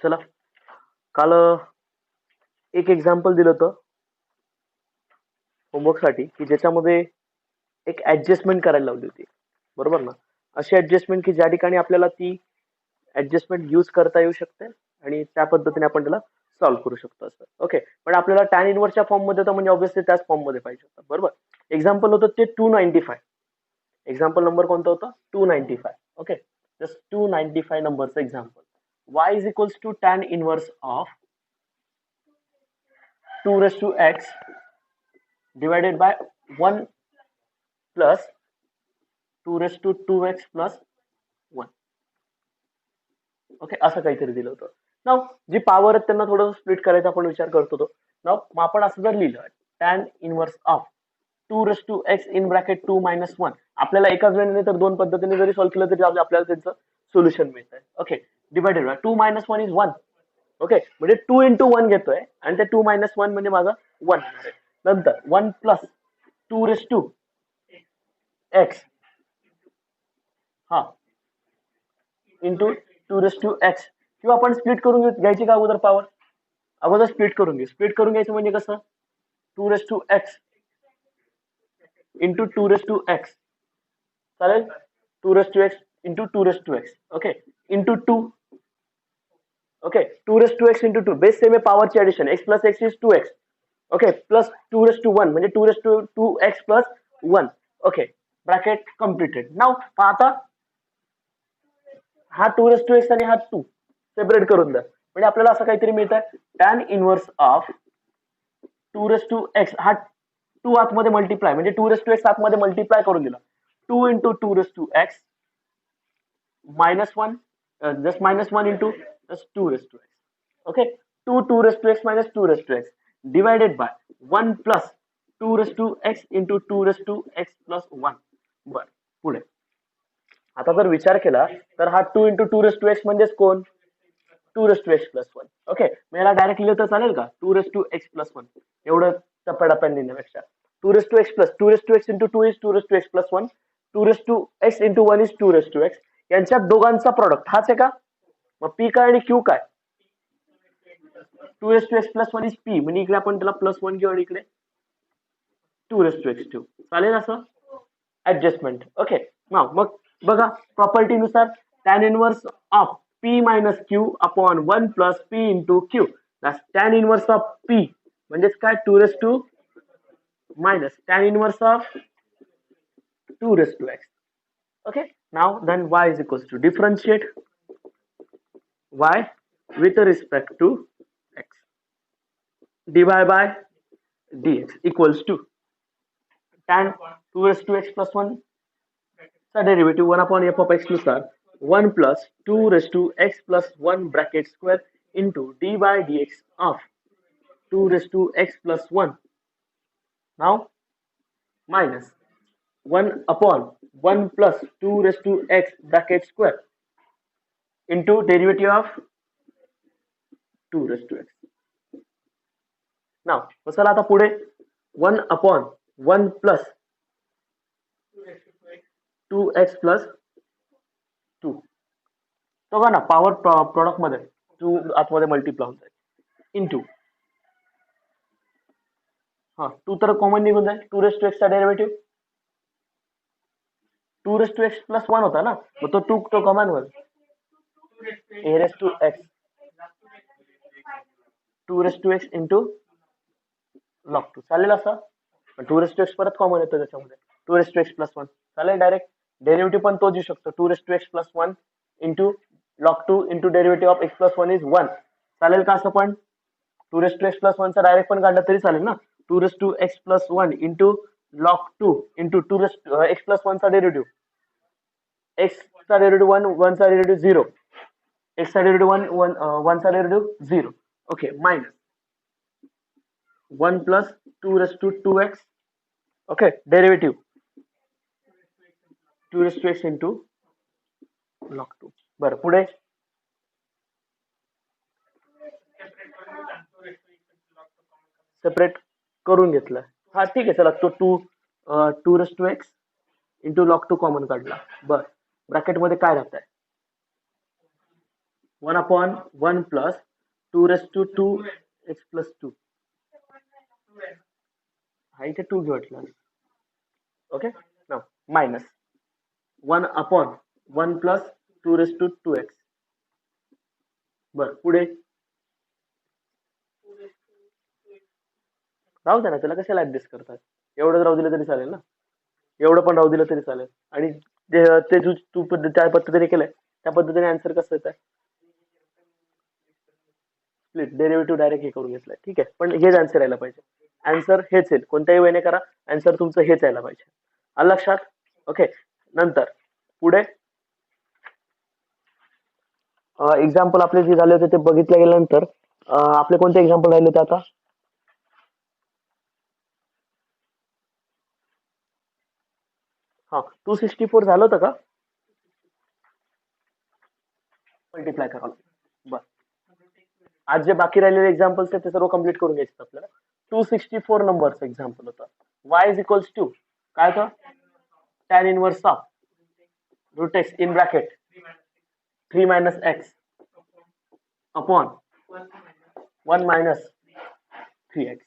चला, काल एक एक्झाम्पल दिलं होतं होमवर्कसाठी की ज्याच्यामध्ये एक ऍडजस्टमेंट करायला लावली होती, बरोबर ना? अशी ऍडजस्टमेंट की ज्या ठिकाणी आपल्याला ती ऍडजस्टमेंट यूज करता येऊ शकते आणि त्या पद्धतीने आपण त्याला सॉल्व्ह करू शकतो असं. ओके, पण आपल्याला टॅन इनवर्सच्या फॉर्म मध्ये तर म्हणजे ऑब्व्हियसली त्याच फॉर्म मध्ये पाहिजे होतं, बरोबर? एक्झाम्पल होतं ते 295. एक्झाम्पल नंबर कोणता होता? 295. ओके, जस्ट 295 नंबरचं example. y is equals to tan inverse of 2 raised to x divided by 1 plus 2 raised to 2x plus 1. Okay, असं काहीतरी दिलं होतं. नाव जी पॉवर आहेत त्यांना थोडं स्प्लिट करायचा आपण विचार करत होतो. नाव मग आपण असं जर लिहिलं tan inverse of 2 raised to x in bracket 2 minus 1, आपल्याला एकाच वेळेने तर दोन पद्धतीने जरी सॉल्व्ह केलं तरी आपल्याला त्याचं सोल्युशन मिळतंय. Okay, divided by 2 minus 1 is 1. Okay, म्हणजे 2 into 1 घेतोय आणि ते 2 minus 1 म्हणजे माझा 1 आहे. नंतर 1 plus 2 raised to x हा इंटू 2 raised to x, किंवा आपण स्प्लिट करून घ्यायची का अगोदर पॉवर? अगोदर स्प्लिट करून घे. स्प्लिट करून घ्यायचं म्हणजे कसं? 2 raised to x into 2 raised to x चालेल. 2 raised to x into 2 raised to x. Okay, into 2. Okay, 2 raised to x into 2 base same आहे, पॉवरची addition. x plus x is 2x. Okay, plus 2 raised to 1 म्हणजे 2 raised to 2x plus 1. Okay, bracket completed. नाव आता हा 2 raised to x आणि हा 2 separate करून द्या, म्हणजे आपल्याला असं काहीतरी मिळतं tan inverse of 2 raised to x. हा 2 आतमध्ये मल्टिप्लाय म्हणजे 2 raised to x आतमध्ये मल्टिप्लाय करून दिला. 2 into 2 raised to x minus 1, just minus 1 into just 2 raised to x. Okay, 2 raised to x minus 2 raised to x divided by 1 plus 2 raised to x into 2 raised to x plus 1. बर, पुढे आता जर विचार केला तर हा 2 into 2 raised to x म्हणजेच कोण? 2 raised to x plus 1. Okay, मग याला डायरेक्ट लिहिलं तर चालेल का? 2 raised to x plus 1 एवढं टप्प्याटप्प्याने लिहिण्यापेक्षा 2 raised to x plus 2 raised to x into 2 is 2 raised to x plus 1. 2 raised to x into 1 is 2 raised to x. यांच्यात दोघांचा प्रॉडक्ट हाच आहे का? मग p काय आणि q काय? 2 raised to x plus 1 is p, म्हणजे इकडे आपण त्याला प्लस 1 घेऊ आणि इकडे 2 raised to x ठेवू. चालेल असं ऍडजस्टमेंट. ओके, मग बघा प्रॉपर्टीनुसार tan inverse of p minus q upon 1 plus p into q. Tan inverse of p म्हणजेच काय? 2 raised to minus tan inverse of 2 raised to x. Okay, now then y is equals to differentiate y with respect to x, dy by dx equals to tan 2 raised to x plus 1 चा derivative 1 upon f of x नुसार 1 plus 2 raised to x plus 1 bracket square into dy dx of 2 raised to x plus 1. Now minus 1 upon 1 plus 2 raised to x bracket square into derivative of 2 raised to x. Now चला आता पुढे 1 upon 1 plus 2x plus 2. तो का ना power product मध्ये 2 आतमध्ये multiply होत आहे इंटू हा 2 तर कॉमन निघून जाईल. 2 raised to x चा derivative 2 raised to x plus 1 होता ना, मग तो 2 तो कॉमन होईल. a raised to x 2 raised to x into log 2 चालेल असं. 2 raised to x परत कॉमन येतो त्याच्यामध्ये 2 raised to x plus 1 चालेल. डायरेक्ट डेरिव्हेटिव्ह पण तोच येऊ शकतो 2 raised to x plus 1 into log 2 into derivative of x plus 1 is 1 चालेल का? असं पण 2 raised to x plus 1 चा डायरेक्ट पण काढला तरी चालेल ना. 2 raised to x plus 1 into log 2 into 2 raised to x plus 1 चा डेरिव्हेटिव्ह, x चा डेरिव्हेटिव्ह 1, 1 चा डेरिव्हेटिव्ह 0, x चा डेरिव्हेटिव्ह 1, 1 चा derivative 0. Okay, minus 1 plus 2 raised to 2x. Okay, derivative 2 raised to x into log 2. बरं, पुढे separate करून घेतलं. हा ठीक आहे, चला तो 2 raised to x into log 2 common काढला. बर, ब्रॅकेट मध्ये काय राहत आहे? 1/1 plus 2^2 x plus 2. हा इथे 2 घेतला. ओके नाव मायनस 1/1 plus 2^2x. बर पुढे राहू द्या ना, त्याला कशाला ऍडजस्ट करतात. एवढं राहू दिलं तरी चालेल ना, एवढं पण राहू दिलं तरी चालेल. आणि ते तू त्या पद्धतीने केलंय त्या पद्धतीने आन्सर कसं येत आहे. स्प्लिट डेरिव्हेटिव्ह डायरेक्ट हे करून घेतलंय. ठीक आहे, पण हेच आन्सर यायला पाहिजे. आन्सर हेच येईल, कोणत्याही वेळेने करा, आन्सर तुमचं हेच यायला पाहिजे. आलं लक्षात. ओके नंतर पुढे एक्झाम्पल आपले जे झाले होते ते बघितले गेल्यानंतर आपले कोणते एक्झाम्पल राहिले होते आता. हा 264 झालं होतं का मल्टिप्लाय करा. बर आज जे बाकी राहिलेले एक्झाम्पल्स आहेत ते सर्व कम्प्लीट करून घ्यायचे आपल्याला. 264 नंबरचं एक्झाम्पल होतं. y इज इक्वल्स टू काय होतं, tan inverse of root x in bracket 3 minus x upon 1 minus 3x.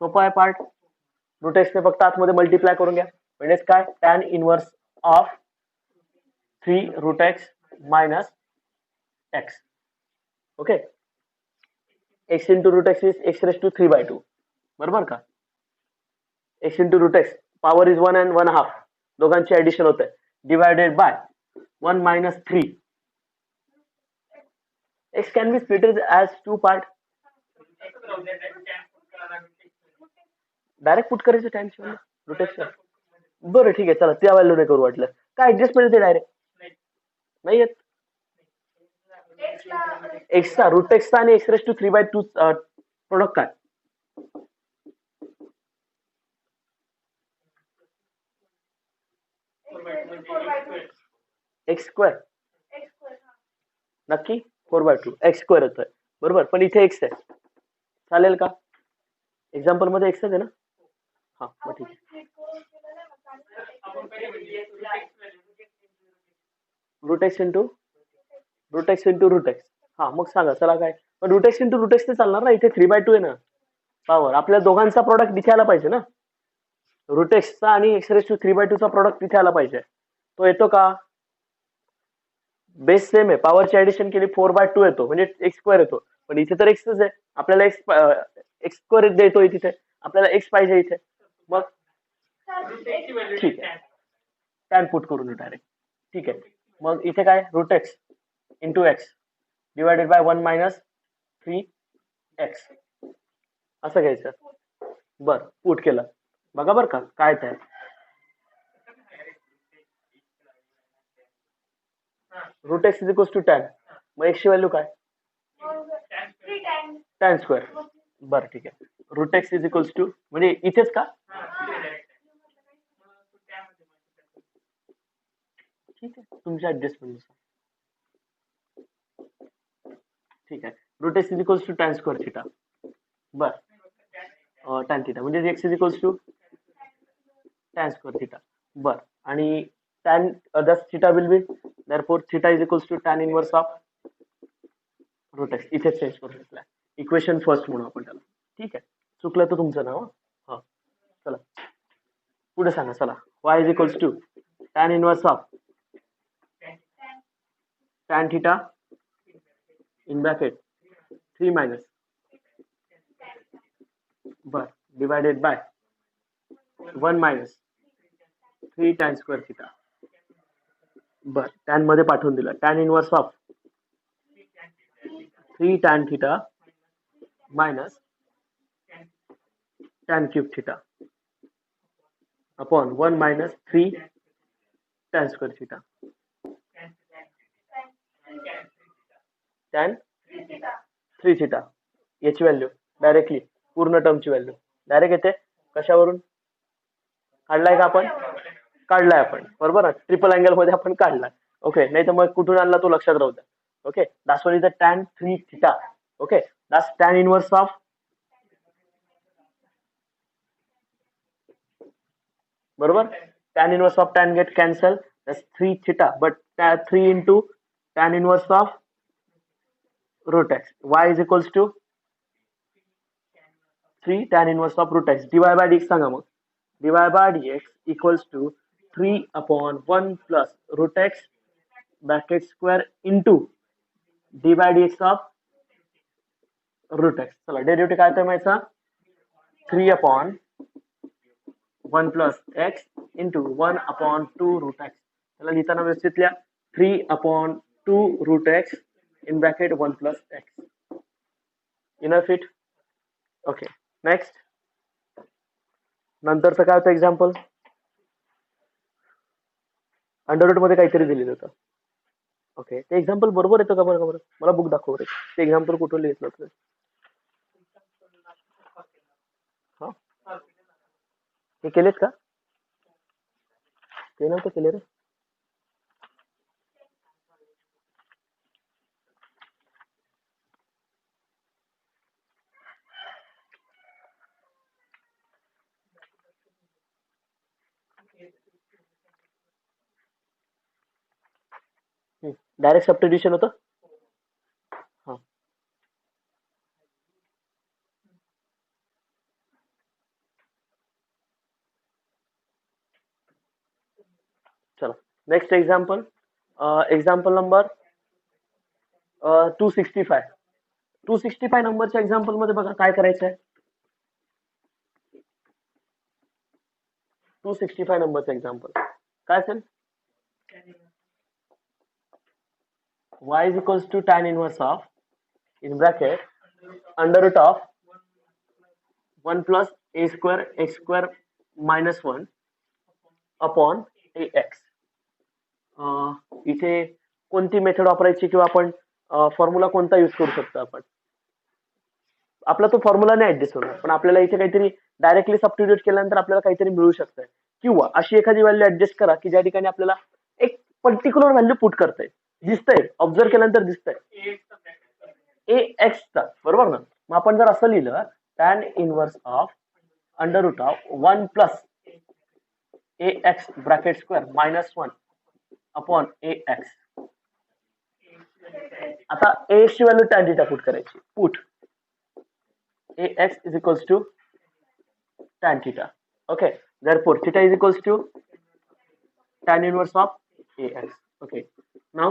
सोपा आहे पार्ट. रूट एक्स ने फक्त आतमध्ये मल्टिप्लाय करून घ्या, म्हणजेच काय tan inverse of 3 root x minus x. Okay x into root x is x raise to 3/2. बरोबर का. x into root x power is 1 and 1/2, दोघांची ऍडिशन होते, divided by 1 minus 3. x can be split as 2 part. Direct put करायचं time route x. बरं ठीक आहे, चला त्या व्हॅल्यू नाही करू वाटलं. काय ऍडजस्टमेंट येते डायरेक्ट नाही येत. एक्सचा रूट एक्सचा आणि x रेस टू 3/2 प्रोडक्ट काय. एक्स स्क्वेअर नक्की 4/2 एक्स स्क्वेअर येतोय बरोबर, पण इथे एक्स आहे, चालेल का. एक्झाम्पल मध्ये एक्सच आहे ना. हा मग ठीक आहे. Root x into root x into root x. हा मग सांगा चला काय, पण root x into root x ते चालणार ना, इथे 3/2 आहे ना पॉवर. आपल्या दोघांचा प्रॉडक्ट दिसायला आला पाहिजे ना. रूट एक्सचा आणि एक्स रेस टू 3/2 चा प्रॉडक्ट तिथे आला पाहिजे. तो येतो का. बेस सेम आहे, पॉवरची ऍडिशन केली 4/2 येतो, म्हणजे एक्स स्क्वेअर येतो. पण इथे तर एक्सच आहे, आपल्याला एक्स स्क्वेअर देतोय तिथे, आपल्याला एक्स पाहिजे इथे. मग ठीक आहे, टॅन पुट करून डायरेक्ट. ठीक आहे, मग इथे काय root x into x divided by 1 minus 3x असं घ्यायचं. बर पुट केलं, बघा बर का काय ते. Root x is equals to tan, मग एक्सची व्हॅल्यू काय टॅन स्क्वेअर. बरं ठीक आहे, root x is equals to म्हणजे इथेच का. ठीक आहे तुमच्या ऍडजस्टमेंट. ठीक आहे, root x is equals to tan square theta. बर टॅन थिटा म्हणजे x is equals to tan square theta. बर आणि tan thus theta will be therefore theta is equals to tan inverse of root x. इथे change करून घेतलाय, equation first म्हणून आपण त्याला. ठीक आहे, चुकलं तर तुमचं नाव. हा चला पुढे सांगा. चला y is equals to tan inverse of tan theta in bracket 3 minus बर divided by 1 minus 3 tan square theta. बर टॅन मध्ये पाठवून दिलं, tan inverse of 3 tan theta minus tan cube theta upon 1 minus 3 tan square theta. Tan 3 theta याची value directly पूर्ण टर्मची value direct येते. कशावरून काढलाय का आपण, काढलाय आपण बरोबर ना, ट्रिपल अँगल मध्ये आपण काढलाय. ओके नाही तर मग कुठून आणला तो लक्षात राहू द्या. Okay that's what is the tan 3 theta. Okay that's tan inverse of बरोबर, tan inverse of tan get cancel, that's 3 theta, but 3 into tan inverse of root x. Y is equals to 3 tan inverse of root x. dy by dx सांगा मग. dy by dx equals to 3 upon 1 plus root x bracket square into dy by dx of root x. चला derivative काय तर माहिती 3 upon 1 plus x into 1 upon 2 root x. त्याला लिहिताना व्यवस्थित लिहा 3 upon 2 root x in bracket 1 plus x. Enough it? Okay. Next नंतरचं काय होतं एक्झाम्पल अंडररूट मध्ये काहीतरी दिलेलं होतं. ओके ते एक्झाम्पल बरोबर येतं का बरं मला बुक दाखव रे ते एक्झाम्पल कुठून लिहिलं होतं. हा हे केलेत का ते नव्हतं केले रे. डायरेक्ट सबस्टिट्यूशन होतं. हा चला नेक्स्ट एक्झाम्पल एक्झाम्पल नंबर 265. 265 नंबरच्या एक्झाम्पल मध्ये बघा काय करायचं आहे. 265 नंबरचं एक्झाम्पल काय असेल y is equals to tan inverse of in bracket under root of 1 plus a square x square minus 1 upon ax. इथे कोणती मेथड वापरायची किंवा आपण फॉर्म्युला कोणता यूज करू शकतो. आपण आपला तो फॉर्म्युला नाही ऍडजस्ट होणार पण आपल्याला इथे काहीतरी डायरेक्टली सबस्टिट्यूट केल्यानंतर आपल्याला काहीतरी मिळू शकतं किंवा अशी एखादी व्हॅल्यू ऍडजस्ट करा की ज्या ठिकाणी आपल्याला एक पर्टिक्युलर व्हॅल्यू पुट करताय दिसतंय ऑब्झर्व केल्यानंतर दिसतंय ए एक्स चा बरोबर ना. मग आपण जर असं लिहिलं tan inverse of under root of 1 plus a x bracket square minus 1 upon a x. आता ए एक्स ची व्हॅल्यू tan थीटा पुट करायची put ax is equals to tan theta. Okay, therefore theta is equals to tan inverse of ax. Okay, now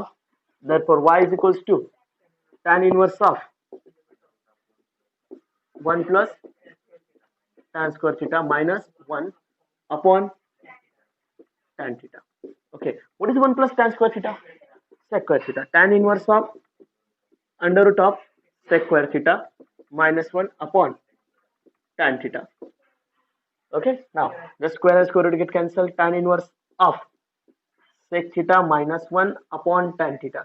therefore y is equals to tan inverse of 1 plus tan square theta minus 1 upon tan theta. Okay, what is 1 plus tan square theta? Sec square theta. Tan inverse of under root of sec square theta minus 1 upon tan theta. Okay, now the square and square root get cancelled. Tan inverse of sec theta minus 1 upon tan theta.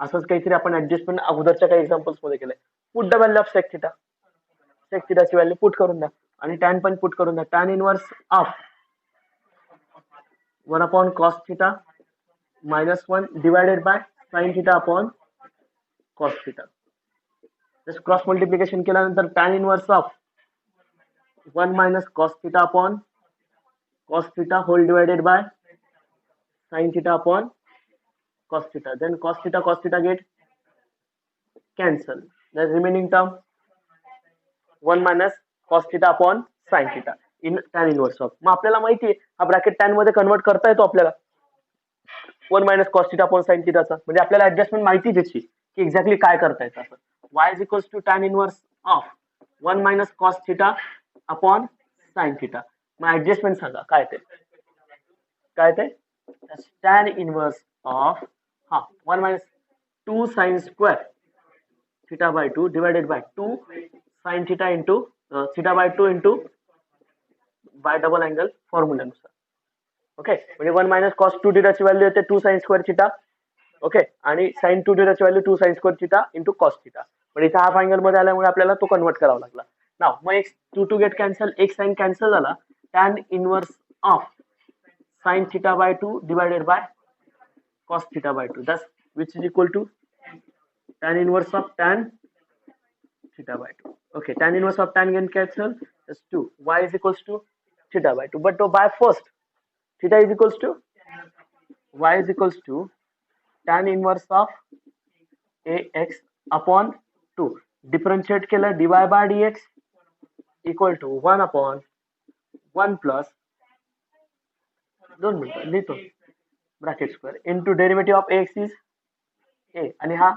असंच काहीतरी आपण adjustment अगोदरच्या काही examples मध्ये केलंय. Put the value of sec थिटाची value put करून द्या आणि टॅन पण पुट करून द्या. Tan inverse of 1 upon cos theta minus 1 divided by sine theta upon cos theta. Cross multiplication केल्यानंतर tan inverse of 1 minus cos theta upon cos theta whole divided by sin theta upon cos theta. Then cos theta get cancel. The remaining term 1 minus cos theta upon sin theta in tan inverse of. मग आपल्याला माहिती आहे हा bracket tan मध्ये convert करता येतो आपल्याला 1 minus cos theta upon sin theta चा. म्हणजे आपल्याला ऍडजस्टमेंट माहिती त्याची की एक्झॅक्टली काय करता येतं. असं y is equals to tan inverse of 1 minus cos theta upon sine theta. मग ऍडजस्टमेंट सांगा काय ते tan inverse of 1 minus 2 sin square theta by 2 divided by 2 sin theta into theta by 2 into by double angle फॉर्म्युल्यानुसार. Okay म्हणजे 1 minus cos 2 theta ची value येते 2 sin square theta. Okay आणि sin 2 theta ची value 2 sin square theta into cos theta. पण इथे half angle मध्ये आल्यामुळे आपल्याला तो कन्वर्ट करावा लागला. नाव मग एक 2 गेट कॅन्सल एक साइन कॅन्सल झाला. tan inverse of sin theta by 2 divided by cos theta by 2 thus which is equal to tan inverse of tan theta by 2. Okay, tan inverse of tan get cancel that's 2. Y is equals to theta by 2 but by first theta is equals to y is equals to tan inverse of ax upon to differentiate केलं dy by dx equal to 1/1 plus 2 मिनिटं लिहितो bracket square into derivative of x is a आणि हा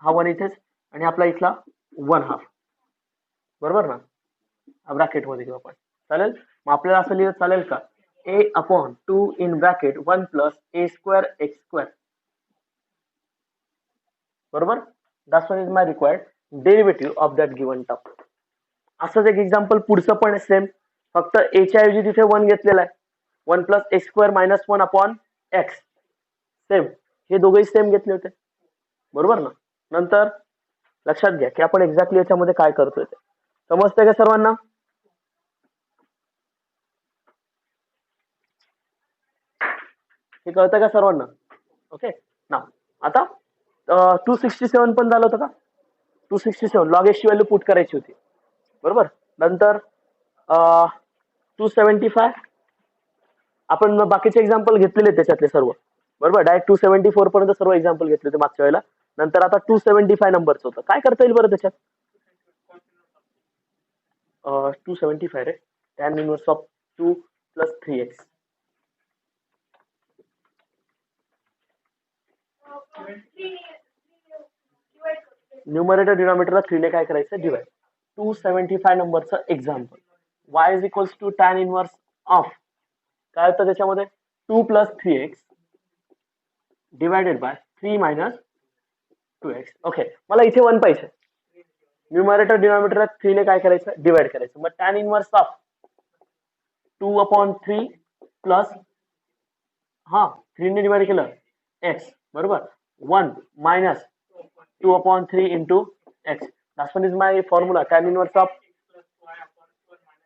1 इथेच आणि आपला इथला 1/2 बरोबर ना, हा ब्रॅकेट मध्ये घेऊ आपण. चालेल, मग आपल्याला असं लिहिलं चालेल का, a/2 in bracket 1 plus a square x square. बरोबर, that's one is my required derivative of that given term. असंच एक एक्झाम्पल पुढचं पण सेम, फक्त a च्या ऐवजी तिथे 1 घेतलेला आहे. 1 plus x square minus 1 upon x, same हे दोघेही सेम घेतले होते. बरोबर ना. नंतर लक्षात घ्या की आपण एक्झॅक्टली याच्यामध्ये काय करतोय ते समजतंय का सर्वांना. हे कळतंय का सर्वांना. ओके ना. आता 267 पण झालं होतं का. 267 लॉग एच ची व्हॅल्यू पुट करायची होती. बरोबर. नंतर 275 आपण बाकीचे एक्झाम्पल घेतलेले त्याच्यातले सर्व. बरोबर, डायरेक्ट 274 पर्यंत सर्व एक्झाम्पल घेतले होते मागच्या वेळेला. नंतर आता 275 नंबरचं होतं. काय करता येईल बरं त्याच्यात. 275 रे, tan inverse of 2 plus 3x. Numerator डिनॉमिनेटरला 3 ने काय करायचं, डिवाइड. 275 नंबरचं example, y is equals to tan inverse of काय होतं त्याच्यामध्ये 2 plus 3x divided by 3 minus 2x. Okay, मला इथे 1 पाहिजे. न्यूमरेटर डिनॉमिनेटरला 3 ने काय करायचं, डिवाइड करायचं. मग tan इनवर्स ऑफ 2/3 प्लस 3 ने डिवाइड केलं x, बरोबर, 1 minus 2/3 into x. That one is my formula, tan inverse of,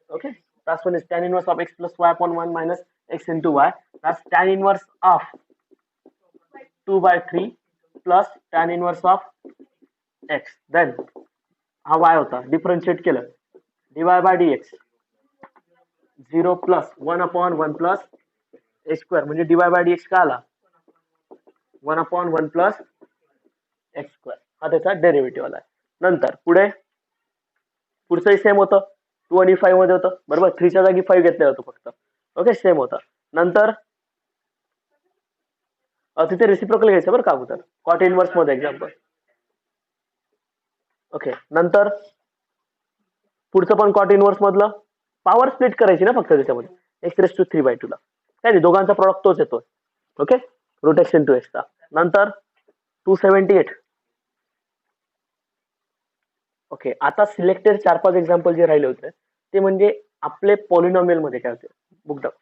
okay, that one is tan inverse of x plus y upon 1 minus x into y. That's tan inverse of 2/3 plus tan inverse of x. Then हा y होता, differentiate केलं dy by dx 0 plus 1/1 plus x square म्हणजे dy by dx का आला 1/1 plus x square. हा त्याचा derivative आला. नंतर पुढचंही सेम होतं, 2 आणि 5 मध्ये होतं. बरोबर, 3 च्या जागी 5 घेतलेलं होतं फक्त. ओके, सेम होतं. नंतर तिथे रेसिप्रोकल घ्यायचं बरं का अगोदर, कॉट इनवर्स मध्ये एक्झाम्पल. ओके, नंतर पुढचं पण कॉट इनवर्स मधलं पॉवर स्प्लिट करायची ना फक्त त्याच्यामध्ये x⁵3/2 ला. काय नाही, दोघांचा प्रॉडक्ट तोच येतो. Okay, root x into x चा. नंतर 278. ओके, आता सिलेक्टेड 4-5 एक्झाम्पल जे राहिले होते ते म्हणजे आपले पॉलिनॉमियल मध्ये काय होते, बुक डाऊन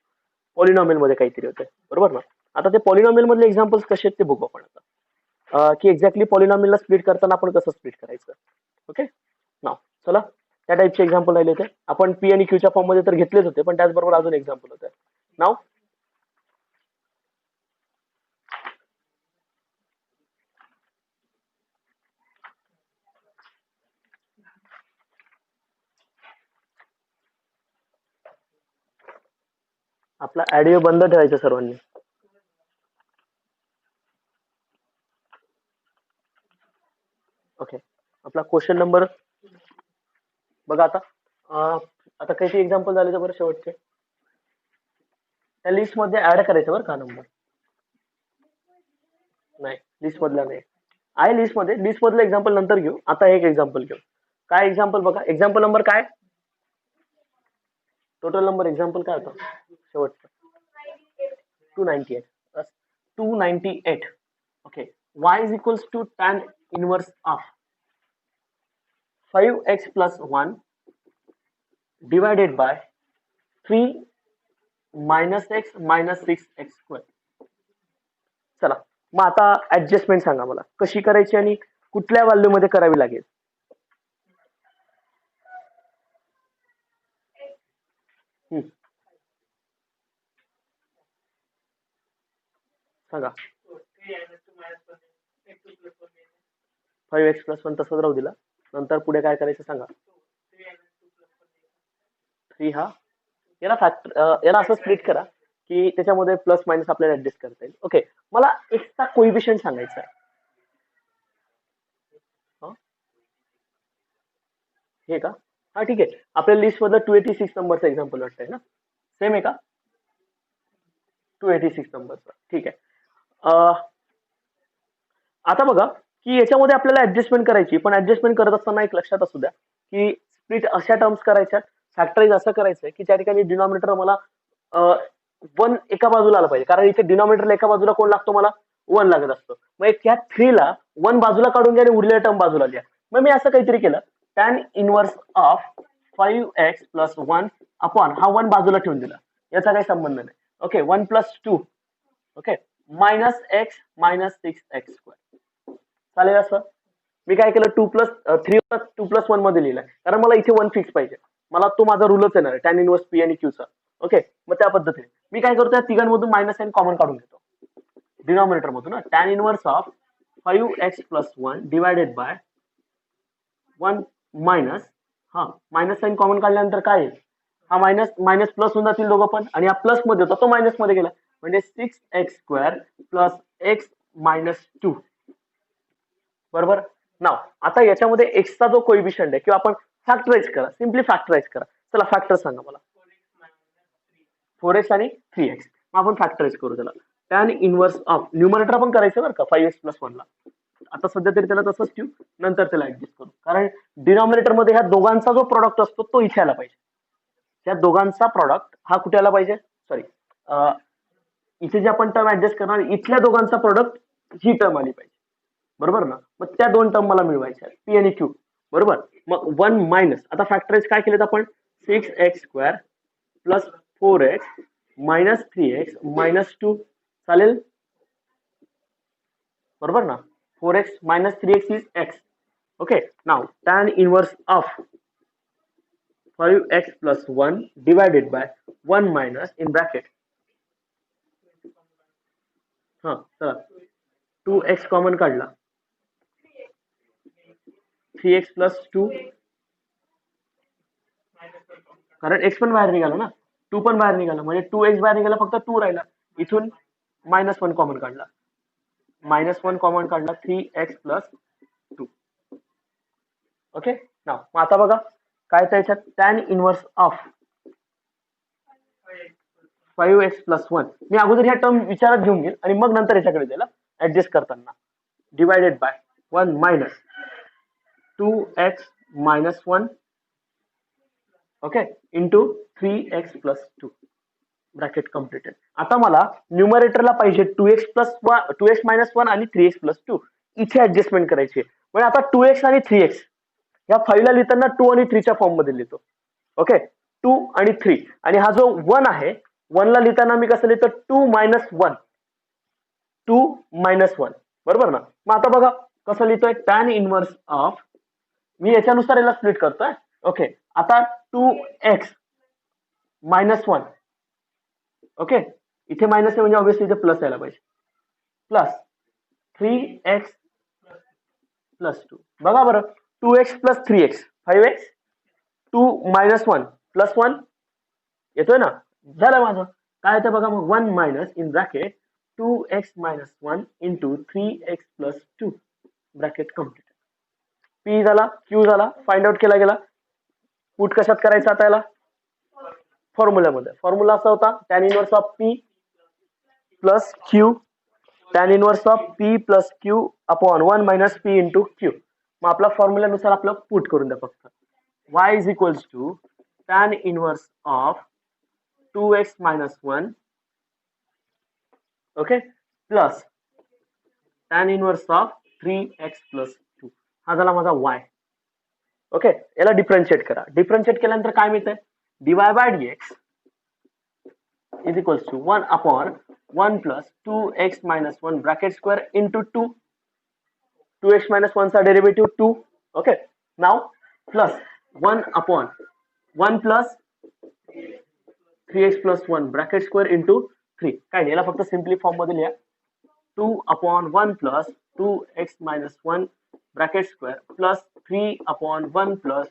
पॉलिनॉमियल मध्ये काहीतरी होते. बरोबर ना. आता ते पॉलिनॉमियल मधले एक्झाम्पल्स कसे आहेत ते बघू आपण आता, की एक्झॅक्टली पॉलिनॉमियलला स्प्लिट करताना आपण कसं स्प्लिट करायचं. ओके ना, चला त्या टाईपचे एक्झाम्पल राहिले होते. आपण पी आणि क्यूच्या फॉर्म मध्ये तर घेतलेच होते, पण त्याचबरोबर अजून एक्झाम्पल होते. नाव आपला ऑडिओ बंद ठेवायचा सर्वांनी. ओके, आपला क्वेश्चन नंबर बघा आता. आता काही एक्झाम्पल झाले तर बरं शेवटचे त्या लिस्ट मध्ये ऍड करायचं बरं का नंबर. नाही, लिस्ट मधला नाही आहे, लिस्ट मध्ये. लिस्ट मधलं एक्झाम्पल नंतर घेऊ, आता एक एक्झाम्पल घेऊ. काय एक्झाम्पल बघा, एक्झाम्पल नंबर काय, टोटल नंबर एक्झाम्पल काय होता शेवटचा 298. 298. Okay, y is equals to tan inverse of 5x plus 1 divided by 3 minus x minus 6x square. चला, मग आता ऍडजस्टमेंट सांगा मला कशी करायची आणि कुठल्या व्हॅल्यू मध्ये करावी लागेल. सांगा. 5x plus 1 तसंच राहू दिला. नंतर पुढे काय करायचं सांगा. 3 याला फॅक्टर, याला असं स्प्लिट करा की त्याच्यामध्ये प्लस मायनस आपल्याला ऍडजस्ट करता येईल. ओके, मला एक्सचा कोइफिशियंट सांगायचा आहे. हे का? हा ठीक आहे. आपल्या लिस्ट मधलं 286 नंबरचं एक्झाम्पल वाटतंय ना? सेम आहे का? 286 नंबरचं ठीक आहे. आता बघा की याच्यामध्ये आपल्याला ऍडजस्टमेंट करायची, पण ऍडजस्टमेंट करत असताना एक लक्षात असू द्या की स्प्लिट अशा टर्म्स करायच्या, फॅक्टराइज असं करायचंय की त्या ठिकाणी डिनॉमिनेटर मला वन एका बाजूला आलं पाहिजे, कारण इथे डिनॉमिनेटरला एका बाजूला कोण लागतो, मला वन लागत असतो. मग ह्या 3 ला वन बाजूला काढून घ्या आणि उरलेल्या टर्म बाजूला लिहा. मग मी असं काहीतरी केलं, tan inverse of 5x plus 1 upon हा 1 बाजूला ठेवून दिला, याचा काही संबंध नाही. Okay, 1 plus 2 okay minus x minus 6x square. चालेल असं? मी काय केलं, 2 प्लस 3 2 प्लस 1 मध्ये लिहिलंय, कारण मला इथे 1 फिक्स पाहिजे. मला तो माझा रूलच येणार आहे टॅन इनवर्स पी आणि क्यूचा. ओके, मग त्या पद्धतीने मी काय करतो, या तिघांमधून मायनस साइन कॉमन काढून घेतो डिनॉमिनेटर मधून. Tan inverse of 5x plus 1 divided by 1 minus, हा मायनस साइन कॉमन काढल्यानंतर काय येईल, हा मायनस मायनस प्लस होऊन जातील दोघं पण, आणि हा प्लस मध्ये होता तो मायनस मध्ये गेला, म्हणजे 6x square plus x minus 2. बरोबर. नाव आता याच्यामध्ये एक्सचा जो कोइफिशियंट आहे, किंवा आपण फॅक्टराइज करा, सिम्पली फॅक्टराइज करा. चला फॅक्टर सांगा मला. 4x आणि 3x. मग आपण फॅक्टराइज करू त्याला. टॅन इनवर्स ऑफ न्यूमरेटर आपण करायचं बरं का 5x प्लस 1 ला. आता सध्या तरी त्याला तसंच ठेवू, नंतर त्याला ऍडजस्ट करू, कारण डिनॉमिनेटर मध्ये ह्या दोघांचा जो प्रॉडक्ट असतो तो इथे आला पाहिजे. त्या दोघांचा प्रॉडक्ट हा कुठे आला पाहिजे, सॉरी इथे जे आपण टर्म ऍडजस्ट करणार, इथल्या दोघांचा प्रॉडक्ट ही टर्म आली पाहिजे. बरोबर ना? मग त्या दोन टर्म मला मिळवायच्या, पी आणि क्यू. बरोबर. मग 1 मायनस, आता फॅक्टराइज काय केलेत आपण, 6x square plus 4x minus 3x minus 2. चालेल? बरोबर ना? 4x minus 3x is x. Okay, now tan inverse of 5x plus 1 divided by 1 minus in bracket. हाँ चला 2x कॉमन काढला, 3x प्लस 2, कारण x पण बाहेर निघाला ना, 2 पण बाहेर निघाला, म्हणजे 2x बाहेर निघाला, फक्त 2 राहिला. इथून मायनस 1 कॉमन काढला, मायनस 1 कॉमन काढला, 3x प्लस 2. ओके ना. मग आता बघा काय त्याच्यात, tan inverse of 5x plus 1. मी अगोदर ह्या टर्म विचारात घेऊन घेईल आणि मग नंतर याच्याकडे द्यायला ऍडजस्ट करताना. Divided by 1 minus 2x minus 1 okay into 3x plus 2. Bracket completed. आता मला न्यूमरेटरला पाहिजे 2x प्लस 1, 2x मायनस 1 आणि 3x प्लस 2. इथे ऍडजस्टमेंट करायची. म्हणजे आता 2x आणि 3x या 5 ला लिहिताना 2 आणि 3 च्या फॉर्म मध्ये लिहितो. ओके, 2 आणि 3, आणि हा जो 1 आहे, 1 ला लिहिताना मी कसं लिहितो, 2 मायनस 1, 2 मायनस 1. बरोबर ना? मग आता बघा कसं लिहितोय, टॅन इनवर्स ऑफ, मी याच्यानुसार याला स्प्लिट करतोय. ओके, आता 2x मायनस 1. ओके, इथे मायनस आहे म्हणजे ऑब्व्हियसली इथे प्लस यायला पाहिजे, प्लस 3x प्लस 2. बघा बरं, 2x plus 3x 5x, 2 minus 1 plus 1 येतोय ना, झालं माझं. काय येतं बघा मग, 1 minus in bracket 2x minus 1 into 3x plus 2. Bracket complete. P झाला, क्यू झाला, फाइंड आउट केला गेला. पुट कशात करायचा आता याला, फॉर्म्युल्यामध्ये. फॉर्म्युला असा होता, tan inverse of P plus Q, tan inverse of P plus Q upon 1 minus P into Q. मग आपला फॉर्म्युल्यानुसार आपलं पुट करून द्या फक्त. y is equals to tan inverse of 2x minus 1 okay plus tan inverse of 3x plus 2. हा झाला माझा y. ओके, याला डिफरन्शिएट करा. डिफरन्शिएट केल्यानंतर काय मिळतंय, dy by dx is equals to 1 upon 1 plus 2x minus 1 bracket square into 2. 2x minus 1 चा derivative 2. Okay, now plus 1 upon 1 plus 3x plus 1 bracket square into 3. काय नाही, याला फक्त सिम्पली फॉर्म मध्ये लिहा, 2 upon 1 plus 2x minus 1 bracket square plus 3 upon 1 plus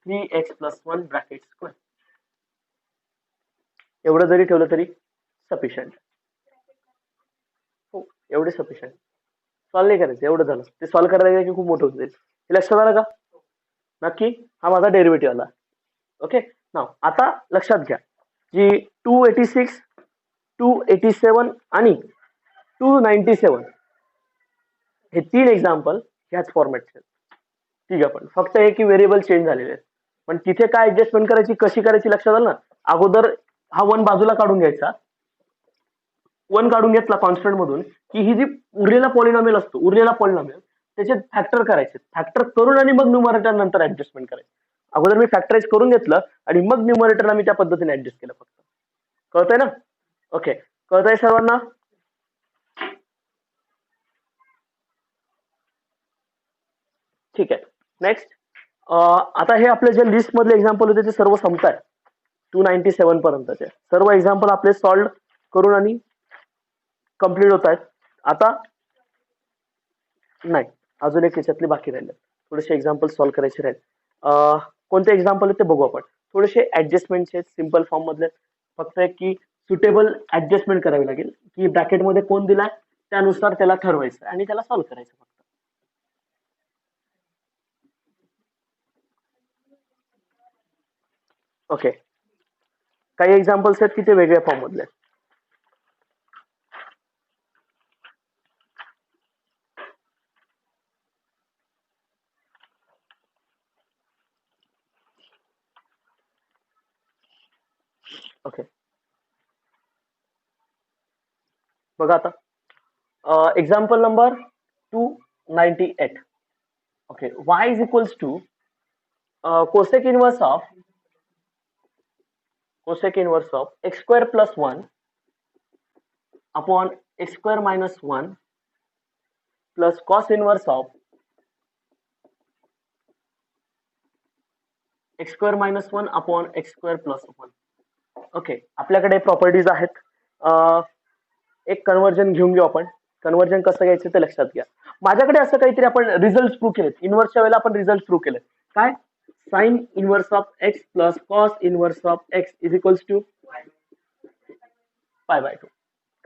3x plus 1 bracket square. एवढं जरी ठेवलं तरी सफिशियंट. हो, एवढे सफिशियंट. सॉल्व्ह नाही करायचं, एवढं झालं. ते सॉल्व्ह करायला गेलं की खूप मोठं होतं. हे लक्षात आलं का? नक्की हा माझा डेरिव्हेटिव्ह आला. ओके नाव आता लक्षात घ्या जी 286 287 आणि 297 हे 3 एक्झाम्पल ह्याच फॉर्मॅटचे ठीक आहे. पण फक्त हे की व्हेरिएबल चेंज झालेले आहेत. पण तिथे काय ऍडजस्टमेंट करायची कशी करायची लक्षात आलं ना. अगोदर हा 1 बाजूला काढून घ्यायचा, 1 काढून घेतला कॉन्स्टंट मधून की ही जी उरलेला पॉलिनॉमियल असतो उरलेला पॉलिनॉमियल त्याचे फॅक्टर करायचे, फॅक्टर करून आणि मग न्यूमरेटर नंतर ऍडजस्टमेंट करायची. अगोदर मी फॅक्टराइज करून घेतलं आणि मग न्यूमरेटरला मी त्या पद्धतीने ऍडजस्ट केलं फक्त. कळतंय ना? ओके कळतंय सर्वांना? ठीक आहे. नेक्स्ट आता हे आपले जे लिस्ट मधले एक्झाम्पल होते ते सर्व संपतात 297 पर्यंतचे सर्व एक्झाम्पल आपले सॉल्व्ह करून आणि कम्प्लीट होत आहेत. आता नाही अजून एक याच्यातले बाकी राहिले थोडेसे एक्झाम्पल सॉल्व्ह करायचे राहील. कोणते एक्झाम्पल आहेत ते बघू आपण. थोडेसे ऍडजस्टमेंटचे सिम्पल फॉर्म मधले फक्त एक की सुटेबल ऍडजस्टमेंट करावी लागेल की ब्रॅकेटमध्ये कोण दिलाय त्यानुसार त्याला ठरवायचं आणि त्याला सॉल्व्ह करायचं फक्त. ओके काही एक्झाम्पल्स आहेत की ते वेगळ्या फॉर्म मधले आहेत. ओके बघा आता example number 298. Okay y is equals to cosec inverse of x square plus 1 upon x square minus 1 plus cos inverse of x square minus 1 upon x square plus 1. Okay आपल्याकडे properties आहेत. एक conversion घेऊन घेऊ आपण. Conversion कसं घ्यायचं ते लक्षात घ्या. माझ्याकडे असं काहीतरी आपण रिझल्ट प्रूव्ह केलेत. इन्व्हर्सच्या वेळेला आपण रिझल्ट प्रूव्ह केलेत. काय sine inverse of x plus cos inverse of x is equals to pi by 2.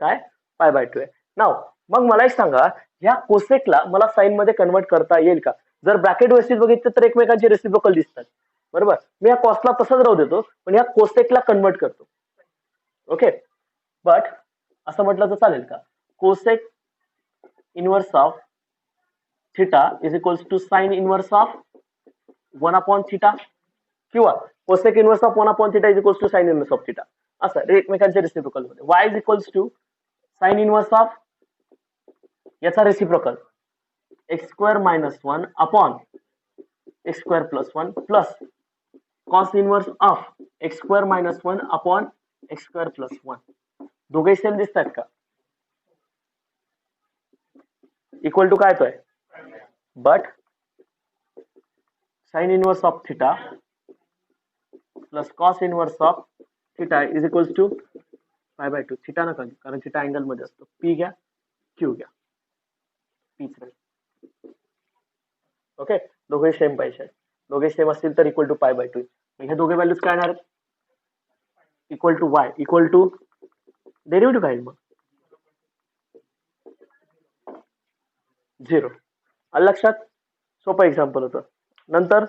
काय पाय बाय 2 आहे. नाव मग मला एक सांगा ह्या कोसेकला मला साइन मध्ये कन्वर्ट करता येईल का? जर ब्रॅकेट व्यवस्थित बघितलं तर एकमेकांचे रेसिप्रोकल दिसतात बरोबर. मी या कॉसला तसंच राहू देतो पण या कोसेकला कन्वर्ट करतो. ओके बट असं म्हटलं तर चालेल का cosec inverse of theta is equals to sine inverse of 1 upon theta किंवा cosec inverse of 1 upon theta is equals to sine inverse of theta असं एकमेकांच्या रेसिप्रोकल मध्ये. y is equals to sine inverse of याचा reciprocal x square minus 1 upon x square plus 1 plus cos inverse of x square minus 1 upon x square plus 1. दोघे same दिसतात का? Equal to काय येतोय but sine inverse of theta plus cos inverse of theta is equals to pi by 2. Theta नका कारण theta angle मध्ये असतो. P घ्या क्यू घ्या पीच राहील. ओके दोघे सेम पाहिजे. दोघे सेम असतील तर इक्वल टू पाय बाय 2. हे दोघे व्हॅल्यूज काय येणार आहेत equal to y equal to derivative काय मग 0. आलं लक्षात? सोपं एक्झाम्पल होतं. नंतर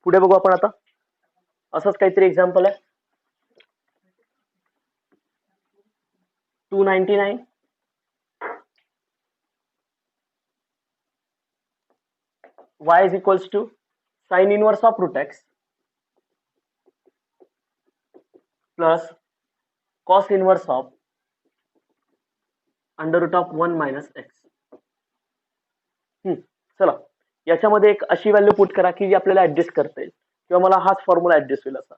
पुढे बघू आपण आता. असंच काहीतरी एक्झाम्पल आहे 299. y is equals to sin inverse of root x plus cos inverse of under root of 1 minus x. चला याच्यामध्ये एक अशी व्हॅल्यू पुट करा की जी आपल्याला ऍडजस्ट करता येईल किंवा मला हाच फॉर्म्युला ऍडजस्ट होईल असा.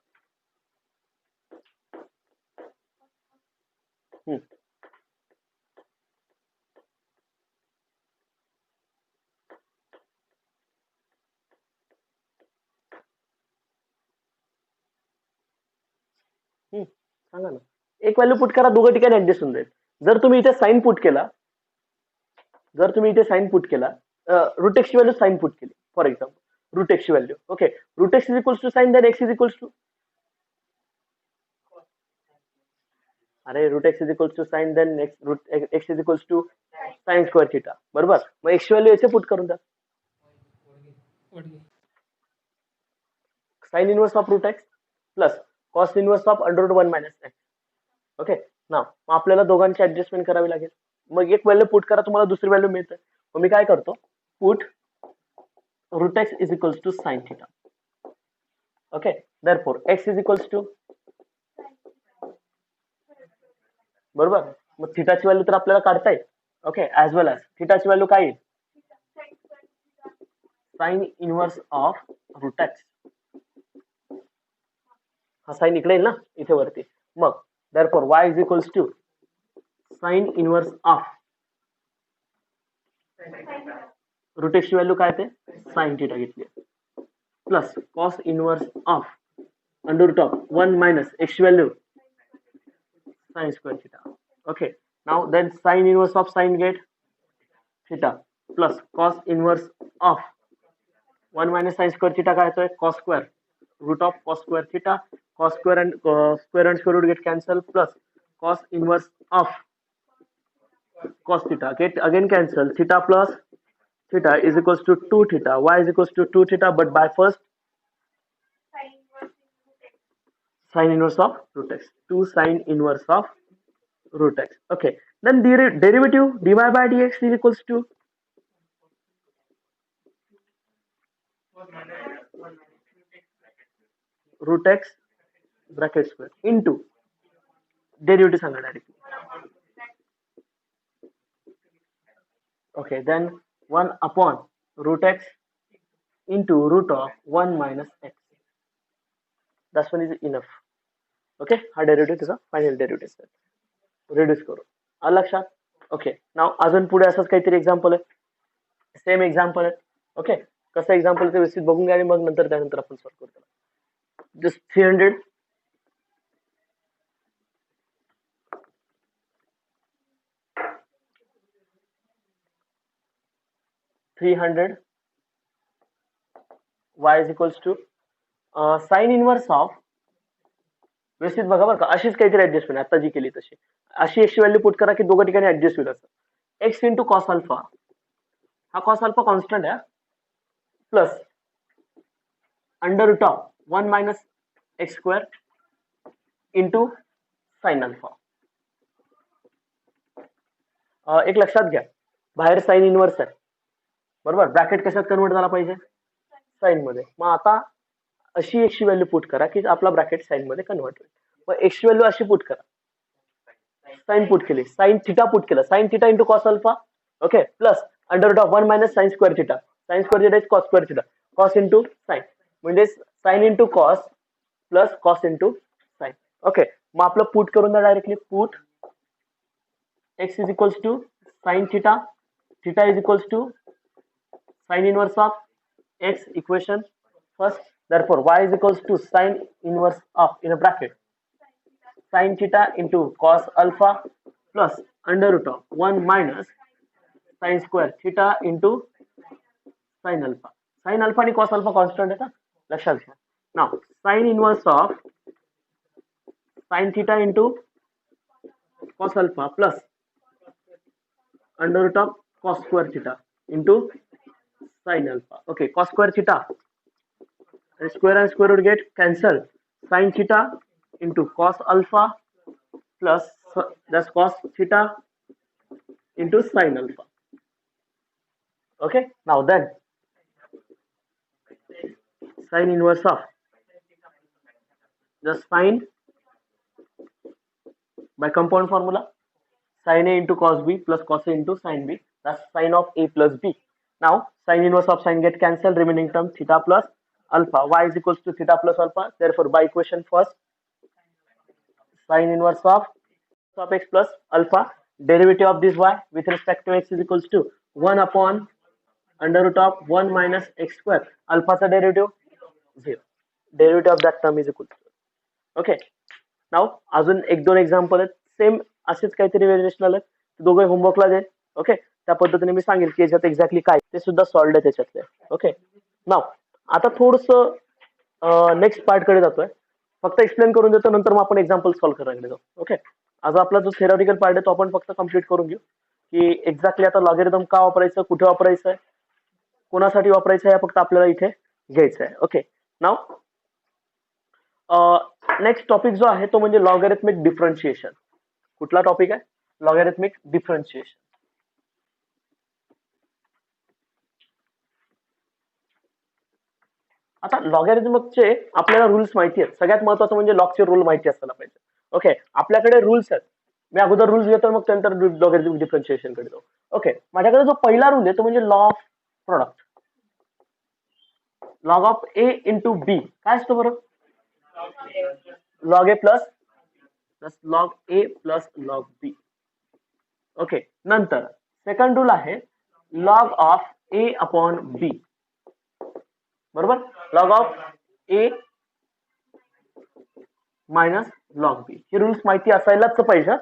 सांगा ना. एक व्हॅल्यू पुट करा दोघं ठिकाणी ऍडजस्ट होऊन जाईल. जर तुम्ही इथे साइन पुट केला रूट एक्स ची व्हॅल्यू साइन पुट केली फॉर एक्झाम्पल रूट एक्स ची value. Okay root x is equals to sine then x is equals to अरे root x is equals to sine then x is equals to sine square theta बरोबर. मग x value याचे put करून द्या. Sine inverse of root x plus cos inverse of under root 1 minus x. Okay ना, मग आपल्याला दोघांची adjustment करावी लागेल. मग एक व्हॅल्यू पुट करा, तुम्हाला दुसरी व्हॅल्यू मिळते. मग मी काय करतो, put root x is equals to sine theta. Okay, therefore x is equals to, बरोबर, मग थिटाची व्हॅल्यू तर आपल्याला काढता येईल. ओके, ऍज वेल ऍज थिटाची व्हॅल्यू काय येईल, sine inverse of root x. हा साइन इकडे येईल ना, इथे वरती. मग therefore y is equals to sine inverse of root x ची व्हॅल्यू काय ते साइन थिटा घेतली plus cos inverse of under root of 1 minus x ची value sine square theta. Okay, now then sine inverse of sine get theta plus cos inverse of 1 minus sine square theta काय येतोय, cos square root of cos square theta. cos square and square root get cancel plus cos inverse of cos theta get again cancel, theta plus theta is equals to 2 theta, y is equals to 2 theta, but by first sin inverse of root x, 2 sin inverse of root x. Okay, then the derivative dy by dx is equals to root x bracket square into derivative सांगा directly. Okay, then 1 upon root x into root of 1 minus x. That one is enough. Okay, हा derivative त्याचा final derivative reduce करू. आलं लक्षात. Okay, नाव अजून पुढे असंच काहीतरी एक्झाम्पल आहे, सेम एक्झाम्पल आहे. ओके, कसं एक्झाम्पल ते व्यवस्थित बघून घ्या आणि मग नंतर त्यानंतर आपण सॉल्व्ह करू. Just 300 y is equals to sign inverse of, व्यवस्थित बघा बरं का, अशीच काहीतरी ऍडजस्टमेंट आता जी केली तशी, अशी एक्सची व्हॅल्यू पुट करा की दोघं ठिकाणी ऍडजस्ट होईल असं. एक्स इंटू कॉस अल्फा, हा कॉस अल्फा कॉन्स्टंट आहे, plus under root of 1 minus x square into sine alpha. एक लक्षात घ्या, बाहेर साइन इनवर्स आहे, बरोबर, ब्रॅकेट कशात कन्वर्ट झाला पाहिजे, साइन मध्ये. मग आता अशी एक्सची व्हॅल्यू पुट करा की आपला ब्रॅकेट साइन मध्ये कन्वर्ट होईल. मग एक्सची व्हॅल्यू अशी पुट करा, साइन पुट केली, साइन थिटा पुट केलं, sine theta into cos alpha. Okay, plus under root of 1 minus sine square theta, sine square theta is cos square theta, cos into sine, म्हणजे sine into cos plus cos into sine. Okay, मग आपलं put करून द्या directly. Put x is equals to sine theta, theta is equals to sine inverse of x equation first, therefore y is equals to sin inverse of, in a bracket, sin theta into cos alpha plus under root of 1 minus sin square theta into sin alpha. sin alpha आणि cos alpha constant आहे का, लक्षात घ्या. now sin inverse of sin theta into cos alpha plus under root of cos square theta into sin alpha. Okay, cos square theta and square root get cancel, sin theta into cos alpha plus that's cos theta into sin alpha. Okay, now then sin inverse of just sin by compound formula, sin a into cos b plus cos a into sin b, that's sin of a plus b. Now sin inverse of sin get cancelled, remaining term theta plus alpha, y is equals to theta plus alpha, therefore by equation first sin inverse of x plus alpha, derivative of this y with respect to x is equals to 1 upon under root of 1 minus x square, alpha चा derivative 0, derivative of that term is equal to. okay, now अजून एक दोन example आहेत, same असेच काहीतरी व्हेरिएशनल आहेत, दोघे होमवर्कला जाईल. ओके, त्या पद्धतीने मी सांगेल की याच्यात एक्झॅक्टली काय ते सुद्धा सॉल्व्ड आहे त्याच्यातले. ओके, नाव आता थोडस नेक्स्ट पार्ट कडे जातोय, फक्त एक्सप्लेन करून देतो, नंतर मग आपण एक्झाम्पल सॉल्व्ह करायला जाऊ. ओके, आज आपला जो थेरॉटिकल पार्ट आहे तो आपण फक्त कम्प्लीट करून घेऊ की एक्झॅक्टली आता लॉगॅरिथम का वापरायचं, कुठे वापरायचं आहे, कोणासाठी वापरायचं आहे, फक्त आपल्याला इथे घ्यायचं आहे. ओके, नाव नेक्स्ट टॉपिक जो आहे तो म्हणजे लॉगॅरिथमिक डिफरन्शिएशन. कुठला टॉपिक आहे? Logarithmic differentiation. आता लॉगॅरिथमिकचे आपल्याला रूल्स माहिती आहेत. सगळ्यात महत्वाचं म्हणजे लॉगचे रूल माहिती असायला पाहिजे. ओके, आपल्याकडे रूल्स आहेत. मी अगोदर रूल्स घेतो मग त्यानंतर लॉगॅरिथमिक डिफरन्शिएशन कडे जाऊ. ओके, माझ्याकडे जो पहिला रूल आहे तो म्हणजे law of product. Log of a into b काय असतो बरं? Log a plus log a plus log b. Okay, नंतर सेकंड रूल आहे log of a upon b. बरोबर, log of a minus log b. हे रूल्स माहिती असायलाच पाहिजे,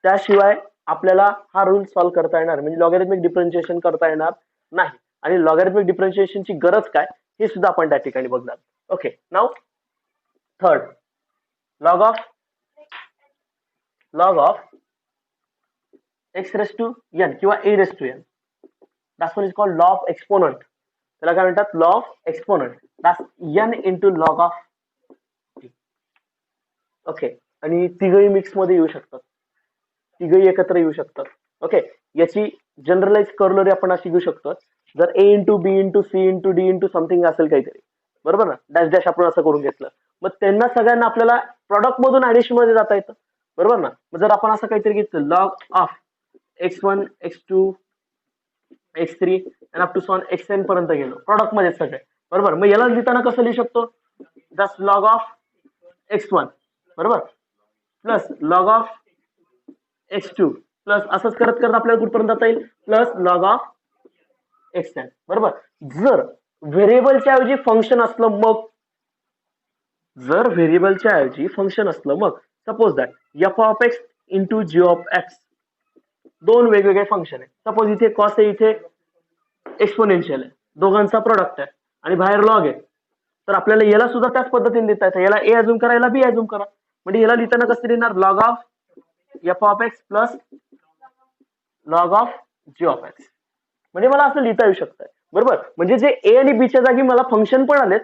त्याशिवाय आपल्याला हा रूल सॉल्व्ह करता येणार म्हणजे लॉगॅरिथमिक डिफरन्शिएशन करता येणार नाही. आणि लॉगॅरिथमिक डिफरन्शिएशनची गरज काय हे सुद्धा आपण त्या ठिकाणी बघणार. Okay, now third log of x raise to n किंवा a raise to n. That's one is called law of exponent. त्याला काय म्हणतात? Law of exponent. That's n into log of. Okay, आणि तिघही मिक्स मध्ये येऊ शकतात, तिघही एकत्र येऊ शकतात. ओके, याची जनरलाइज कर्लरी आपण अशी घेऊ शकतो. जर a into b into c into d into something असेल काहीतरी, बरोबर ना, डॅश डॅश आपण असं करून घेतलं, मग त्यांना सगळ्यांना आपल्याला प्रॉडक्ट मधून ऍडिशन मध्ये जाता येतं. बरोबर ना. मग जर आपण असं काहीतरी घेतलं log of x1 x2 x3 आणि अप टू सॉन xn पर्यंत गेलो प्रॉडक्ट मध्ये सगळे, बरोबर. मग याला लिहिताना कसं लिहू शकतो? जस्ट लॉग ऑफ x1 बरोबर plus log of x2 plus असंच करत करत आपल्याला कुठपर्यंत जाता येईल? Plus log of xn. बरोबर. जर व्हेरिएबलच्या ऐवजी फंक्शन असलं मग, जर व्हेरिएबलच्या ऐवजी फंक्शन असलं मग suppose that f of x into g of x दोन वेगवेगळे फंक्शन आहे. सपोज इथे कॉस आहे, इथे एक्सपोनेन्शियल आहे, दोघांचा प्रोडक्ट आहे आणि बाहेर लॉग आहे. तर आपल्याला याला सुद्धा त्याच पद्धतीने लिहिता येतं. याला ए अजूम करा, याला बी अजूम करा. म्हणजे याला लिहिताना कसं लिहिणार? Log of f of x plus log of g of x. म्हणजे मला असं लिहिता येऊ शकतं. बरोबर, म्हणजे जे ए आणि बीच्या जागी मला फंक्शन पण आलेत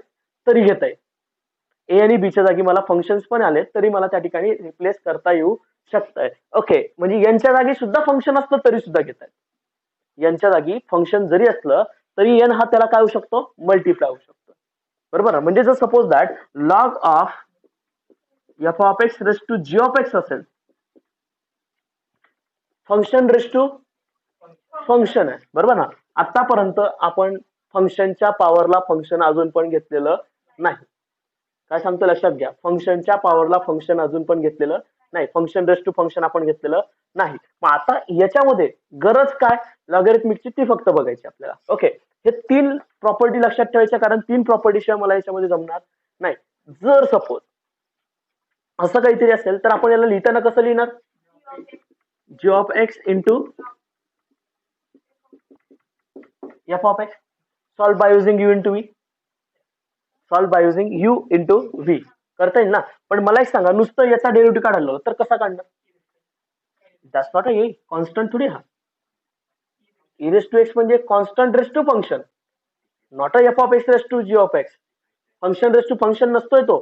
तरी घेता येईल. ए आणि बीच्या जागी मला फंक्शन्स पण आलेत तरी मला त्या ठिकाणी रिप्लेस करता येऊ शकतंय. ओके, म्हणजे यांच्या जागी सुद्धा फंक्शन असलं तरी सुद्धा घेता येईल. यांच्या जागी फंक्शन जरी असलं तरी एन हा त्याला काय होऊ शकतो? मल्टिप्लाय होऊ शकतो. बरोबर. म्हणजे जर suppose that log of f of x raise to g of x असेल, फंक्शन रेस टू फंक्शन आहे, बरोबर ना. आतापर्यंत आपण फंक्शनच्या पॉवरला फंक्शन अजून पण घेतलेलं नाही. काय सांगतो लक्षात घ्या, फंक्शनच्या पॉवरला फंक्शन अजून पण घेतलेलं नाही. फंक्शन रेस टू फंक्शन आपण घेतलेलं नाही. मग आता याच्यामध्ये गरज काय लॉगॅरिथमिकची ती फक्त बघायची आपल्याला. ओके, हे तीन प्रॉपर्टी लक्षात ठेवायच्या, कारण तीन प्रॉपर्टी शिवाय मला याच्यामध्ये जमणार नाही. जर सपोज असं काहीतरी असेल तर आपण याला लिहिताना कसं लिहिणार? G of x into f of x solve by using u into v. Solve by using u into v करता येईल ना. पण मला एक सांगा, नुसतं याचा डेरिव्हेटिव्ह काढायला तर कसा काढणार? दॅट्स नॉट अ कॉन्स्टंट थोडी. हा e रेस टू एक्स म्हणजे constant raise to function, not a f of x raise to g of x. Function raise to function नसतोय तो,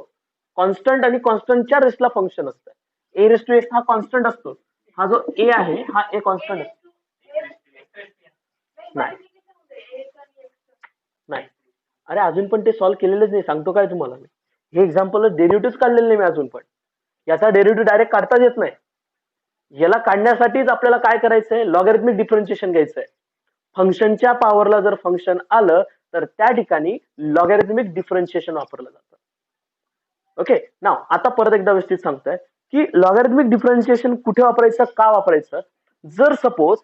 कॉन्स्टंट आणि कॉन्स्टंटच्या रेसला फंक्शन असतं. ए रेस टू एक्स हा कॉन्स्टंट असतो. हा जो ए आहे हा ए कॉन्स्टंट असतो. नाही नाही, अरे अजून पण ते सॉल्व्ह केलेलेच नाही. सांगतो काय तुम्हाला मी, हे एक्झाम्पल डेरिव्हेटिव्ह काढलेले नाही मी अजून पण. याचा डेरिव्हेटिव्ह डायरेक्ट काढताच येत नाही. याला काढण्यासाठीच आपल्याला काय करायचंय? लॉगॅरिथमिक डिफरन्शिएशन घ्यायचंय. फंक्शनच्या पॉवरला जर फंक्शन आलं तर त्या ठिकाणी लॉगॅरिथमिक डिफरन्शिएशन वापरलं जातं. ओके, नाव आता परत एकदा व्यवस्थित सांगतोय की लॉगॅरिथमिक डिफरन्शिएशन कुठे वापरायचं, का वापरायचं? जर सपोज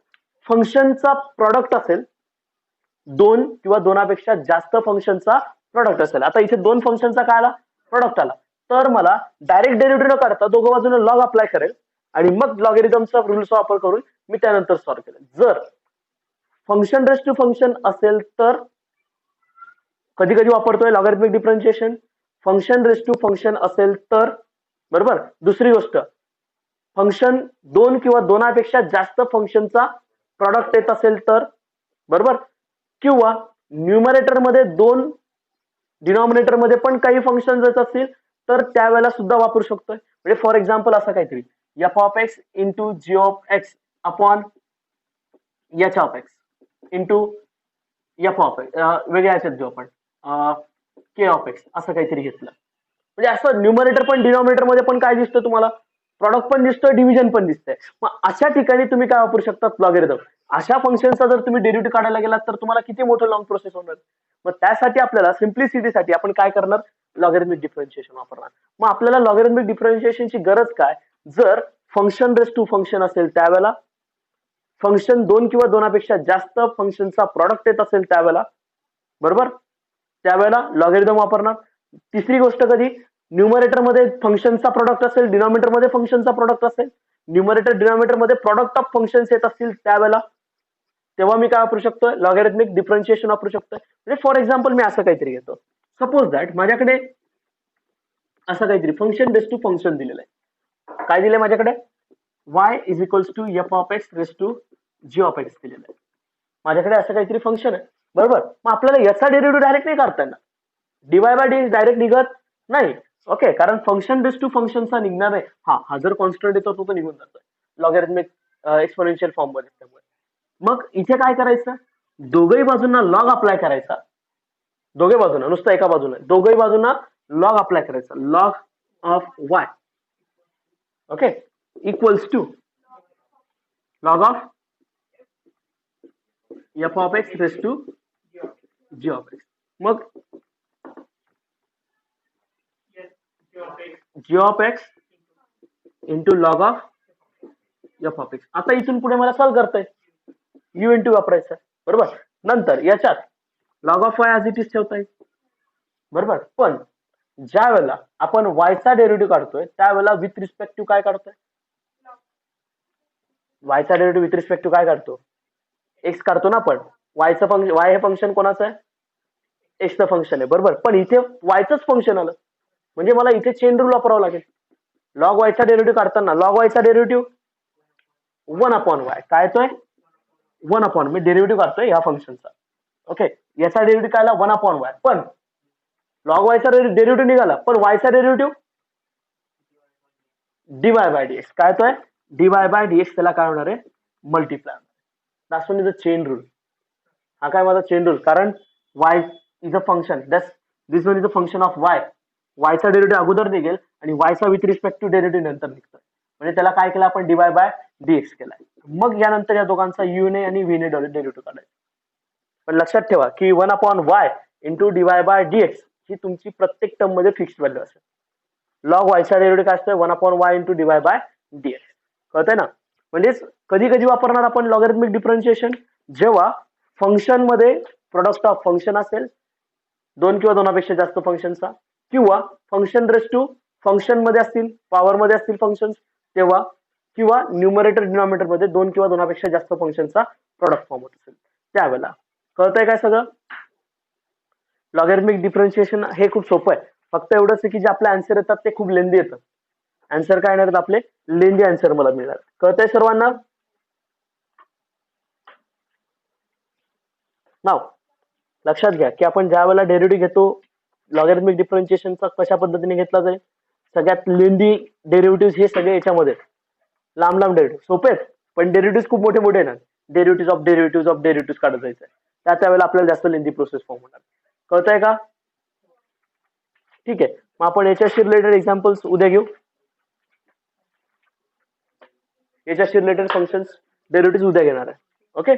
फंक्शनचा प्रॉडक्ट असेल, दोन किंवा दोनापेक्षा जास्त फंक्शनचा प्रॉडक्ट असेल. आता इथे दोन फंक्शनचा काय आला? प्रॉडक्ट आला. तर मला डायरेक्ट डेरिव्हेटिव्ह न काढता दोघं बाजूने लॉग अप्लाय करेल आणि मग लॉगॅरिथमचा रूलचा वापर करून मी त्यानंतर सॉल्व्ह केलं. जर फंक्शन रेस टू फंक्शन असेल तर कधी कधी वापरतोय logarithmic differentiation. Function raise to function असेल तर, बरोबर. दुसरी गोष्ट, फंक्शन दोन किंवा दोनापेक्षा जास्त फंक्शनचा प्रॉडक्ट येत असेल तर, बरोबर. किंवा न्यूमरेटर मध्ये दोन, डिनॉमिनेटर मध्ये पण काही फंक्शन येत असतील तर त्यावेळेला सुद्धा वापरू शकतोय. म्हणजे फॉर एक्झाम्पल असं काहीतरी f of x into g of x upon h of x into f of x, वेगळ्या ह्याच्यात घेऊ आपण के ऑफ एक्स असं काहीतरी घेतलं. म्हणजे असं न्यूमरेटर पण डिनॉमिनेटर मध्ये पण काय दिसतं तुम्हाला, प्रॉडक्ट पण दिसतोय, डिव्हिजन पण दिसतंय. मग अशा ठिकाणी तुम्ही काय वापरू शकता, लॉगॅरिथम. अशा फंक्शनचा जर तुम्ही डेरिव्हेटिव्ह काढायला गेलात तर तुम्हाला किती मोठं लॉंग प्रोसेस होणार. मग त्यासाठी आपल्याला सिम्प्लिसिटीसाठी आपण काय करणार, लॉगॅरिथमिक डिफरन्शिएशन वापरणार. मग आपल्याला लॉगॅरिथमिक डिफरन्शिएशनची गरज काय, जर फंक्शन रेस टू फंक्शन असेल त्यावेळेला, फंक्शन दोन किंवा दोनापेक्षा जास्त फंक्शनचा प्रॉडक्ट येत असेल त्यावेळेला, बरोबर, त्यावेळेला लॉगॅरिथम वापरणार. तिसरी गोष्ट कधी न्यूमरेटर मध्ये फंक्शनचा प्रॉडक्ट असेल, डिनॉमिनेटर मध्ये फंक्शनचा प्रॉडक्ट असेल, न्यूमरेटर डिनॉमिनेटर मध्ये प्रॉडक्ट ऑफ फंक्शन्स येत असतील त्यावेळेला, तेव्हा मी काय वापरू शकतो, लॉगॅरिथमिक डिफरन्शिएशन वापरू शकतो. म्हणजे फॉर एक्झाम्पल मी असं काहीतरी घेतो, सपोज दॅट माझ्याकडे असं काहीतरी फंक्शन रेस टू फंक्शन दिलेलं आहे. काय दिलंय माझ्याकडे, y is equals to f of x raise to g of x दिलेलं आहे. माझ्याकडे असं काहीतरी फंक्शन आहे, बरोबर. मग आपल्याला याचा डेरिव्हेटिव्ह डायरेक्ट नाही काढता येणार, डीवाय बाय डी डायरेक्ट निघत नाही. ओके, कारण फंक्शन बेस टू फंक्शनचा निघणार आहे. हा जर कॉन्स्टंट येतो तो निघून जातोय लॉगॅरिथमिक एक्सपोनेन्शियल फॉर्म मध्ये. त्यामुळे मग इथे काय करायचं, दोघही बाजूंना लॉग अप्लाय करायचा. दोघे बाजूंना, नुसतं एका बाजूला, दोघही बाजूंना लॉग अप्लाय करायचा. Log of y, okay, equals to log of f of x raise to g of x. मग g of x into log of f of x. आता इथून पुढे मला सॉल्व्ह करताय, यू इंटू वापरायचं, बरोबर. नंतर याच्यात log of Y as it is ठेवता येईल, बरोबर. पण ज्या वेळेला आपण वायचा डेरिव्हेटिव्ह काढतोय त्यावेळेला विथ रिस्पेक्ट टू काय काढतोय, वायचा डेरिव्हेटिव्ह विथ रिस्पेक्ट टू काय काढतो, एक्स काढतो ना आपण. वायचं फंक्शन, वाय हे फंक्शन कोणाचं आहे, एक्सचं फंक्शन आहे, बरोबर. पण इथे वायचंच फंक्शन आलं, म्हणजे मला इथे चेन रूल वापरावं लागेल. लॉग वायचा डेरिव्हेटिव्ह काढताना लॉग वायचा डेरिव्हेटिव्ह 1 अपॉन वाय, काय येतोय 1 अपॉन, मी डेरिव्हेटिव्ह काढतोय ह्या फंक्शनचा. ओके, याचा डेरिव्हेटिव्ह काय आला 1 अपॉन वाय. पण लॉग वायचा डेरिव्हेटिव्ह निघाला, पण वायचा डेरिव्हेटिव्ह डीवाय बाय डीएक्स, काय येतोय डीवाय बाय डीएक्स. त्याला काय होणार आहे, multiply. That's one is a chain rule. हा काय माझा चेन रूल, कारण y is a function, this one is a function of y. वायचा डेरिव्हेटिव्ह अगोदर निघेल आणि वायचा विथ रिस्पेक्ट टू डेरिव्हेटिव्ह नंतर निघतोय. म्हणजे त्याला काय केलं आपण, डीवाय बाय डीएक्स केलाय. मग यानंतर या दोघांचा यू ने आणि व्ही ने डेरिव्हेटिव्ह काढायचा. पण लक्षात ठेवा की 1 upon y into dy by dx ही तुमची प्रत्येक टर्म मध्ये फिक्स्ड व्हॅल्यू असेल. लॉग वायचा डेरिव्हेटिव्ह काय असतोय 1 upon y into dy by dx. कळतंय ना. म्हणजेच कधी कधी वापरणार आपण लॉगॅरिथमिक डिफरन्शिएशन, जेव्हा फंक्शन मध्ये प्रोडक्ट ऑफ फंक्शन असेल दोन किंवा दोनापेक्षा जास्त फंक्शनचा, किंवा फंक्शन रेस टू फंक्शन मध्ये असतील, पॉवर मध्ये असतील फंक्शन तेव्हा, किंवा न्यूमरेटर डिनॉमिनेटर मध्ये दोन किंवा दोनापेक्षा जास्त फंक्शनचा प्रोडक्ट फॉर्म होत असेल त्यावेळेला. कळतंय काय सगळं. लॉगॅरिथमिक डिफरन्शिएशन हे खूप सोपं आहे, फक्त एवढंच आहे की जे आपले आन्सर येतात ते खूप लेंदी येतात. आन्सर काय येणार आपले, लेंदी आन्सर मला मिळणार. कळतंय सर्वांना. नाव लक्षात घ्या की आपण ज्या वेळेला डेरिव्हेटिव्ह घेतो लॉगॅरिथमिक डिफरन्शिएशनचा कशा पद्धतीने घेतला जाईल. सगळ्यात लेंदी डेरिव्हेटिव्ह हे सगळे याच्यामध्ये लांब लांब डेरिव्हेटिव्ह सोपे आहेत, पण डेरिव्हेटिव्ह खूप मोठे मोठे येणार. Derivative of derivative of derivative काढत जायचं, त्यावेळेला आपल्याला जास्त लेंदी प्रोसेस फॉर्म होणार. कळतंय का. ठीक आहे, मग आपण याच्याशी रिलेटेड एक्झाम्पल्स उद्या घेऊ. याच्याशी रिलेटेड फंक्शन्स डेरिव्हेटिव्ह उद्या घेणार आहे. ओके.